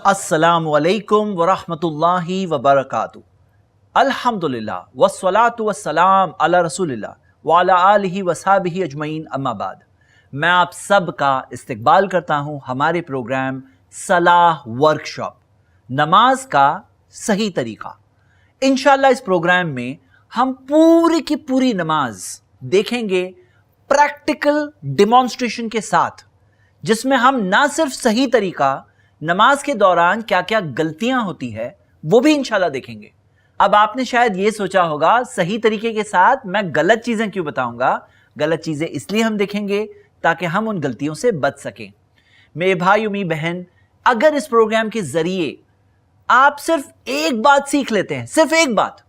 अस्सलामु अलैकुम वरहमतुल्लाहि वबरकातुहू। अल्हम्दुलिल्लाह वस्सलातु वस्सलाम अला रसूलिल्लाह व अला आलिहि वसहबिहि अजमईन अम्मा बाद। मैं आप सब का इस्तकबाल करता हूँ हमारे प्रोग्राम सलाह वर्कशॉप, नमाज का सही तरीका। इंशाअल्लाह इस प्रोग्राम में हम पूरी की पूरी नमाज देखेंगे प्रैक्टिकल डिमॉन्स्ट्रेशन के साथ, जिसमें हम ना सिर्फ सही तरीका, नमाज के दौरान क्या क्या गलतियां होती है वो भी इंशाल्लाह देखेंगे। अब आपने शायद ये सोचा होगा सही तरीके के साथ मैं गलत चीजें क्यों बताऊंगा। गलत चीजें इसलिए हम देखेंगे ताकि हम उन गलतियों से बच सकें। मेरे भाई मेरी बहन, अगर इस प्रोग्राम के जरिए आप सिर्फ एक बात सीख लेते हैं, सिर्फ एक बात,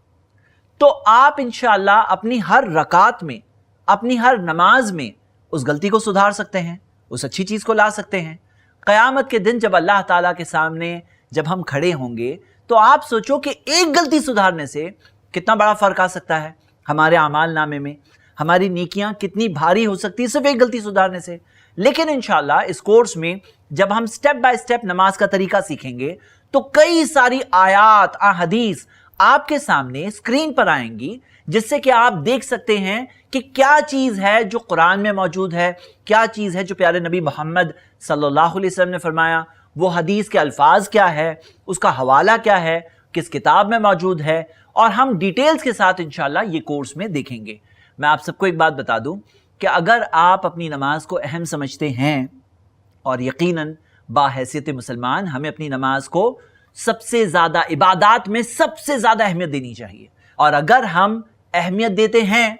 तो आप इंशाअल्लाह अपनी हर रकात में, अपनी हर नमाज में उस गलती को सुधार सकते हैं, उस अच्छी चीज को ला सकते हैं। क़यामत के दिन जब अल्लाह ताला के सामने जब हम खड़े होंगे तो आप सोचो कि एक गलती सुधारने से कितना बड़ा फर्क आ सकता है हमारे आमाल नामे में, हमारी नेकियां कितनी भारी हो सकती है सिर्फ एक गलती सुधारने से। लेकिन इंशाअल्लाह इस कोर्स में जब हम स्टेप बाय स्टेप नमाज का तरीका सीखेंगे तो कई सारी आयात हदीस आपके सामने स्क्रीन पर आएंगी, जिससे कि आप देख सकते हैं कि क्या चीज है जो कुरान में मौजूद है, क्या चीज है जो प्यारे नबी मोहम्मद सल्लल्लाहु अलैहि वसल्लम ने फरमाया, वो हदीस के अल्फाज क्या है, उसका हवाला क्या है, किस किताब में मौजूद है, और हम डिटेल्स के साथ इंशाअल्लाह ये कोर्स में देखेंगे। मैं आप सबको एक बात बता दूं कि अगर आप अपनी नमाज को अहम समझते हैं, और यकीनन बाहैसियत मुसलमान हमें अपनी नमाज को सबसे ज्यादा इबादत में सबसे ज्यादा अहमियत देनी चाहिए, और अगर हम अहमियत देते हैं,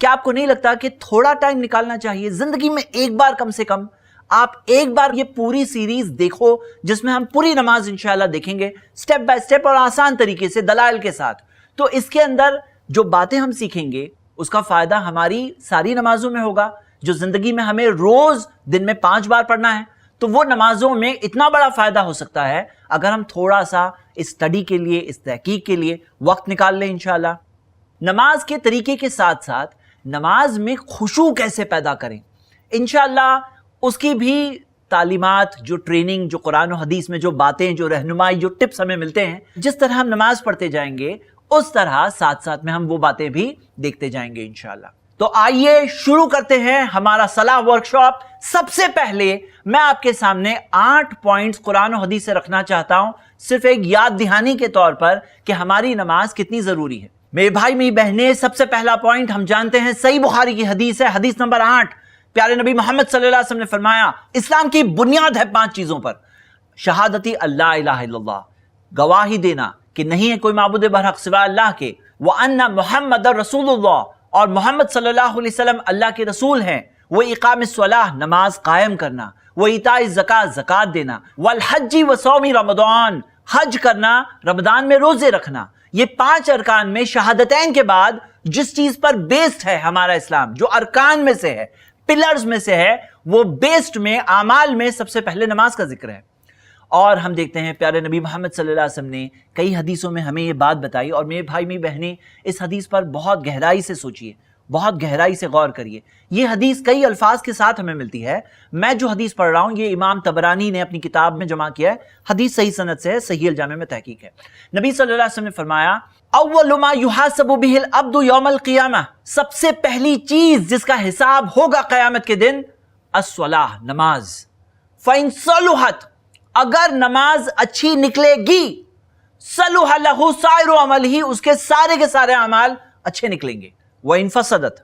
क्या आपको नहीं लगता कि थोड़ा टाइम निकालना चाहिए जिंदगी में एक बार, कम से कम आप एक बार ये पूरी सीरीज देखो जिसमें हम पूरी नमाज इंशाअल्लाह देखेंगे स्टेप बाय स्टेप और आसान तरीके से दलाइल के साथ। तो इसके अंदर जो बातें हम सीखेंगे उसका फायदा हमारी सारी नमाजों में होगा। जो जिंदगी में हमें रोज दिन में 5 बार पढ़ना है, तो वो नमाजों में इतना बड़ा फायदा हो सकता है अगर हम थोड़ा सा इस स्टडी के लिए, इस तहकीक के लिए वक्त निकाल लें इंशाअल्लाह। नमाज के तरीके के साथ साथ नमाज में खुशू कैसे पैदा करें, इंशाअल्लाह उसकी भी तालीमात, जो ट्रेनिंग, जो कुरान और हदीस में जो बातें, जो रहनुमाई, जो टिप्स हमें मिलते हैं, जिस तरह हम नमाज पढ़ते जाएंगे उस तरह साथ साथ में हम वो बातें भी देखते जाएंगे इंशाअल्लाह। तो आइए शुरू करते हैं हमारा सलाह वर्कशॉप। सबसे पहले मैं आपके सामने 8 पॉइंट्स कुरान और हदीस से रखना चाहता हूं, सिर्फ एक याद दहानी के तौर पर कि हमारी नमाज कितनी जरूरी है। मेरे भाई मेरी बहनें, सबसे पहला पॉइंट हम जानते हैं, सही बुखारी की हदीस है, हदीस नंबर 8। प्यारे नबी मोहम्मद सल्लल्लाहु अलैहि वसल्लम ने फरमाया, इस्लाम की बुनियाद है 5 चीजों पर। शहादती अल्लाह इलाहा इल्लल्लाह, गवाही देना कि नहीं है कोई माबूद बरहक सिवा अल्लाह के, व अन्ना मुहम्मदर रसूलुल्लाह, और मोहम्मद सल्लल्लाहु अलैहि वसल्लम अल्लाह के रसूल हैं। वो इकामिस सलाह, नमाज कायम करना, वो इताई ज़कात, ज़कात देना, वल हज्जी व सौमी रमज़ान, हज करना, रमज़ान में रोजे रखना। ये 5 अरकान में शहादतैन के बाद जिस चीज पर बेस्ड है हमारा इस्लाम, जो अरकान में से है, पिलर्स में से है, वो बेस्ड में, आमाल में सबसे पहले नमाज का जिक्र है। और हम देखते हैं प्यारे नबी मोहम्मद सल्लल्लाहु अलैहि वसल्लम ने कई हदीसों में हमें ये बात बताई, और मेरे भाई मेरी बहनें इस हदीस पर बहुत गहराई से सोचिए, बहुत गहराई से गौर करिए। ये हदीस कई अल्फाज के साथ हमें मिलती है। मैं जो हदीस पढ़ रहा हूं ये इमाम तबरानी ने अपनी किताब में जमा किया है, हदीस सही सनद से है, सही अल जामे में तहकीक है। नबी सल्लल्लाहु अलैहि वसल्लम ने फरमाया, अव्वलु मा युहासबु बिहिल अब्दु यौमल क़ियामह, सबसे पहली चीज जिसका हिसाब होगा क़यामत के दिन, अस्सलाह, नमाज। फ़इन सलुहत, अगर नमाज अच्छी निकलेगी, सलुह लहु साइरु अमलिही, उसके सारे के सारे अमाल अच्छे निकलेंगे। व इन फसदत,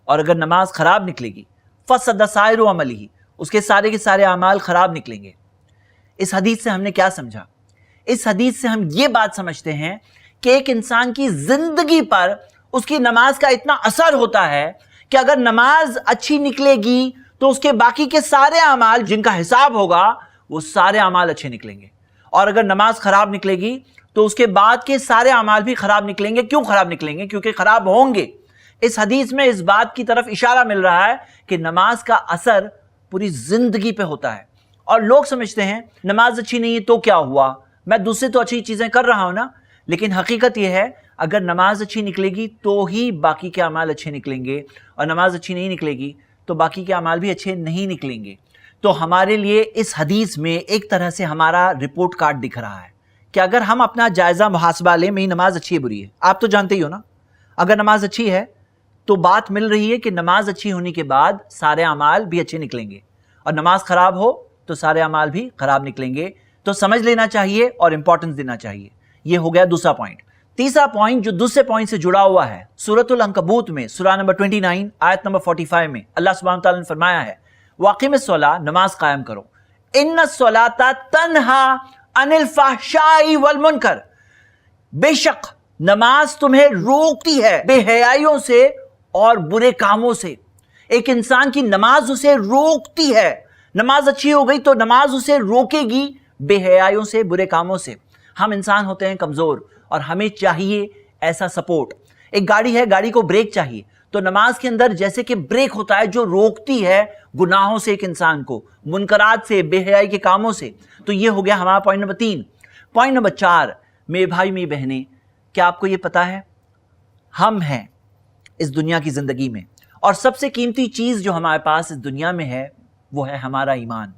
और अगर नमाज खराब निकलेगी, फसद साइरु अमलिही, उसके सारे के सारे अमाल खराब निकलेंगे। इस हदीस से हमने क्या समझा? इस हदीस से हम ये बात समझते हैं कि एक इंसान की जिंदगी पर उसकी नमाज का इतना असर होता है कि अगर नमाज अच्छी निकलेगी तो उसके बाकी के सारे अमाल जिनका हिसाब होगा वो सारे अमाल अच्छे निकलेंगे, और अगर नमाज खराब निकलेगी तो उसके बाद के सारे अमाल भी खराब निकलेंगे। क्यों खराब निकलेंगे? क्योंकि खराब होंगे। इस हदीस में इस बात की तरफ इशारा मिल रहा है कि नमाज का असर पूरी जिंदगी पे होता है। और लोग समझते हैं नमाज अच्छी नहीं है तो क्या हुआ, मैं दूसरे तो अच्छी चीजें कर रहा हूं ना। लेकिन हकीकत यह है, अगर नमाज अच्छी निकलेगी तो ही बाकी के अमाल अच्छे निकलेंगे, और नमाज अच्छी नहीं निकलेगी तो बाकी के अमाल भी अच्छे नहीं निकलेंगे। تو ہمارے لیے اس حدیث میں ایک طرح سے ہمارا رپورٹ کارڈ دکھ رہا ہے کہ اگر ہم اپنا جائزہ محاسبہ لیں، میری نماز اچھی ہے بری ہے، آپ تو جانتے ہی ہو نا، اگر نماز اچھی ہے تو بات مل رہی ہے کہ نماز اچھی ہونے کے بعد سارے اعمال بھی اچھے نکلیں گے، اور نماز خراب ہو تو سارے اعمال بھی خراب نکلیں گے. تو سمجھ لینا چاہیے اور امپورٹنس دینا چاہیے. یہ ہو گیا دوسرا پوائنٹ. تیسرا پوائنٹ جو دوسرے پوائنٹ سے جڑا ہوا ہے، سورۃ العنکبوت میں سورہ نمبر 29 آیت نمبر 45 میں اللہ سبحانہ تعالیٰ نے فرمایا ہے وَأَقِمِ الصَّلَاةَ، نماز قائم کرو، إِنَّ الصَّلَاةَ تَنْهَا عَنِ الْفَحْشَاءِ وَالْمُنکَرِ، بے شک نماز تمہیں روکتی ہے بے حیائیوں سے اور برے کاموں سے. ایک انسان کی نماز اسے روکتی ہے. نماز اچھی ہو گئی تو نماز اسے روکے گی بے حیائیوں سے، برے کاموں سے. ہم انسان ہوتے ہیں کمزور اور ہمیں چاہیے ایسا سپورٹ. ایک گاڑی ہے، گاڑی کو بریک چاہیے، تو نماز کے اندر جیسے کہ بریک ہوتا ہے جو روکتی ہے گناہوں سے ایک انسان کو، منکرات سے، بے حیائی کے کاموں سے. تو یہ ہو گیا ہمارا پوائنٹ نمبر 3. پوائنٹ نمبر 4، میرے بھائی میری بہنیں، کیا آپ کو یہ پتا ہے ہم ہیں اس دنیا کی زندگی میں، اور سب سے قیمتی چیز جو ہمارے پاس اس دنیا میں ہے وہ ہے ہمارا ایمان.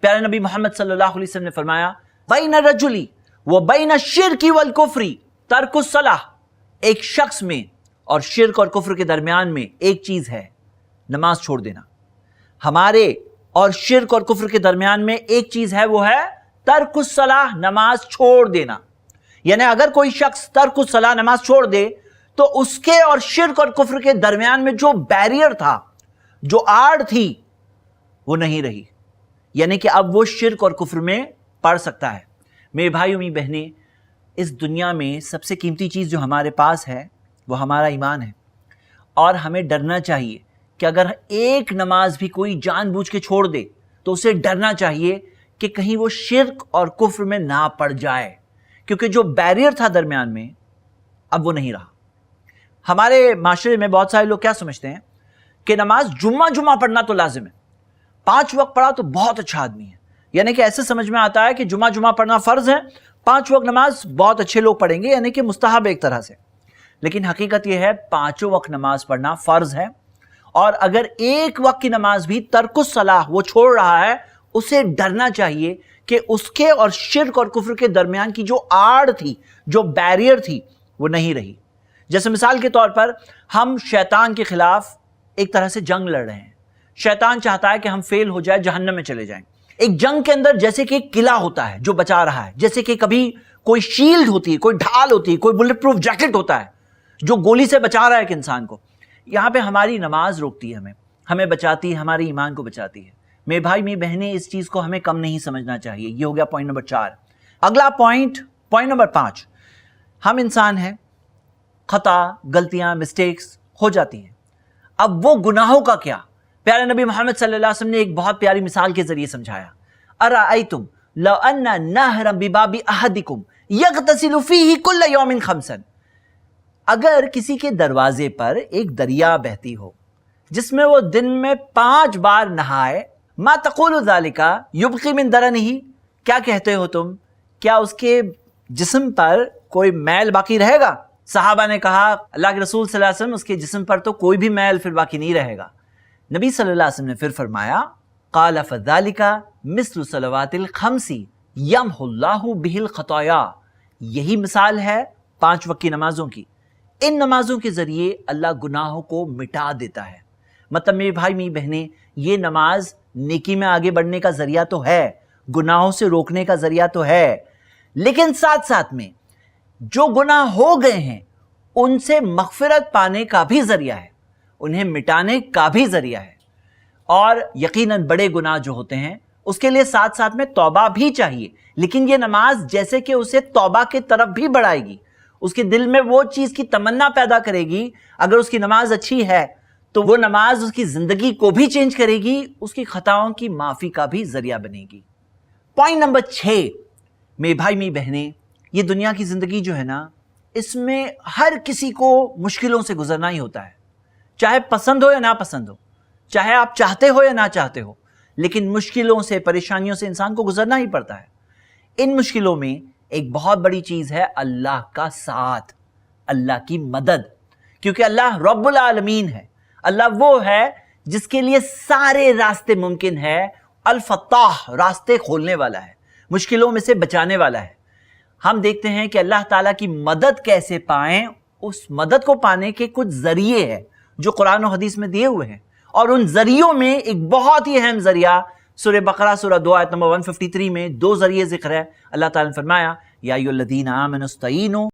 پیارے نبی محمد صلی اللہ علیہ وسلم نے فرمایا بین الرجل وبین الشرک والکفر ترک الصلاۃ، ایک شخص میں اور شرک اور کفر کے درمیان میں ایک چیز ہے، نماز چھوڑ دینا. ہمارے اور شرک اور کفر کے درمیان میں ایک چیز ہے، وہ ہے ترک الصلاۃ، نماز چھوڑ دینا. یعنی اگر کوئی شخص ترک الصلاۃ، نماز چھوڑ دے، تو اس کے اور شرک اور کفر کے درمیان میں جو بیریئر تھا، جو آڑ تھی، وہ نہیں رہی. یعنی کہ اب وہ شرک اور کفر میں پڑ سکتا ہے. میرے بھائی اور میری بہنیں، اس دنیا میں سب سے قیمتی چیز جو ہمارے پاس ہے وہ ہمارا ایمان ہے. اور ہمیں ڈرنا چاہیے کہ اگر ایک نماز بھی کوئی جان بوجھ کے چھوڑ دے تو اسے ڈرنا چاہیے کہ کہیں وہ شرک اور کفر میں نہ پڑ جائے، کیونکہ جو بیریئر تھا درمیان میں اب وہ نہیں رہا. ہمارے معاشرے میں بہت سارے لوگ کیا سمجھتے ہیں کہ نماز جمعہ پڑھنا تو لازم ہے، 5 وقت پڑھا تو بہت اچھا آدمی ہے. یعنی کہ ایسے سمجھ میں آتا ہے کہ جمعہ پڑھنا فرض ہے، 5 وقت نماز بہت اچھے لوگ پڑھیں گے، یعنی کہ مستحب ایک طرح سے. لیکن حقیقت یہ ہے 5 وقت نماز پڑھنا فرض ہے، اور اگر ایک وقت کی نماز بھی ترک الصلاۃ وہ چھوڑ رہا ہے، اسے ڈرنا چاہیے کہ اس کے اور شرک اور کفر کے درمیان کی جو آڑ تھی، جو بیریئر تھی، وہ نہیں رہی. جیسے مثال کے طور پر ہم شیطان کے خلاف ایک طرح سے جنگ لڑ رہے ہیں. شیطان چاہتا ہے کہ ہم فیل ہو جائے، جہنم میں چلے جائیں. ایک جنگ کے اندر جیسے کہ ایک قلعہ ہوتا ہے جو بچا رہا ہے، جیسے کہ کبھی کوئی شیلڈ ہوتی ہے، کوئی ڈھال ہوتی ہے، کوئی بلٹ پروف جیکٹ ہوتا ہے جو گولی سے بچا رہا ہے ایک انسان کو. یہاں پہ ہماری نماز روکتی ہے، ہمیں بچاتی ہے، ہمارے ایمان کو بچاتی ہے. میرے بھائی میری بہنیں، اس چیز کو ہمیں کم نہیں سمجھنا چاہیے. یہ ہو گیا پوائنٹ نمبر 4. اگلا پوائنٹ نمبر 5، ہم انسان ہیں، خطا، غلطیاں، مسٹیکس ہو جاتی ہیں. اب وہ گناہوں کا کیا؟ پیارے نبی محمد صلی اللہ علیہ وسلم نے ایک بہت پیاری مثال کے ذریعے سمجھایا. ارأیتم لو ان نہرا بباب احدکم یغتسل فیہ کل یوم 5، اگر کسی کے دروازے پر ایک دریا بہتی ہو جس میں وہ دن میں 5 بار نہائے، ما تقول ذالک یبقی من درنہ، کیا کہتے ہو تم، کیا اس کے جسم پر کوئی میل باقی رہے گا؟ صحابہ نے کہا اللہ کے رسول صلی اللہ علیہ وسلم، اس کے جسم پر تو کوئی بھی میل پھر باقی نہیں رہے گا. نبی صلی اللہ علیہ وسلم نے پھر فرمایا قال فذالک مثل صلوات الخمس یمحو اللہ بہ الخطایا، یہی مثال ہے 5 وقت کی نمازوں کی. ان نمازوں کے ذریعے اللہ گناہوں کو مٹا دیتا ہے. مطلب میرے بھائی میری بہنیں، یہ نماز نیکی میں آگے بڑھنے کا ذریعہ تو ہے، گناہوں سے روکنے کا ذریعہ تو ہے، لیکن ساتھ ساتھ میں جو گناہ ہو گئے ہیں ان سے مغفرت پانے کا بھی ذریعہ ہے، انہیں مٹانے کا بھی ذریعہ ہے. اور یقیناً بڑے گناہ جو ہوتے ہیں اس کے لیے ساتھ ساتھ میں توبہ بھی چاہیے، لیکن یہ نماز جیسے کہ اسے توبہ کی طرف بھی بڑھائے گی، اس کے دل میں وہ چیز کی تمنا پیدا کرے گی. اگر اس کی نماز اچھی ہے تو وہ نماز اس کی زندگی کو بھی چینج کرے گی، اس کی خطاؤں کی معافی کا بھی ذریعہ بنے گی. پوائنٹ نمبر 6، میرے بھائی میری بہنیں، یہ دنیا کی زندگی جو ہے نا، اس میں ہر کسی کو مشکلوں سے گزرنا ہی ہوتا ہے، چاہے پسند ہو یا نہ پسند ہو، چاہے آپ چاہتے ہو یا نہ چاہتے ہو، لیکن مشکلوں سے، پریشانیوں سے انسان کو گزرنا ہی پڑتا ہے. ان مشکلوں میں ایک بہت بڑی چیز ہے اللہ کا ساتھ، اللہ کی مدد، کیونکہ اللہ رب العالمین ہے. اللہ وہ ہے جس کے لیے سارے راستے ممکن ہے. الفتاح راستے کھولنے والا ہے، مشکلوں میں سے بچانے والا ہے۔ ہم دیکھتے ہیں کہ اللہ تعالیٰ کی مدد کیسے پائیں، اس مدد کو پانے کے کچھ ذریعے ہیں جو قرآن و حدیث میں دیے ہوئے ہیں، اور ان ذریعوں میں ایک بہت ہی اہم ذریعہ سورہ بقرہ سورہ 2 آیت نمبر 153 میں 2 ذریعے ذکر ہے۔ اللہ تعالیٰ نے فرمایا یا ایھا الذین آمنوا استعینوا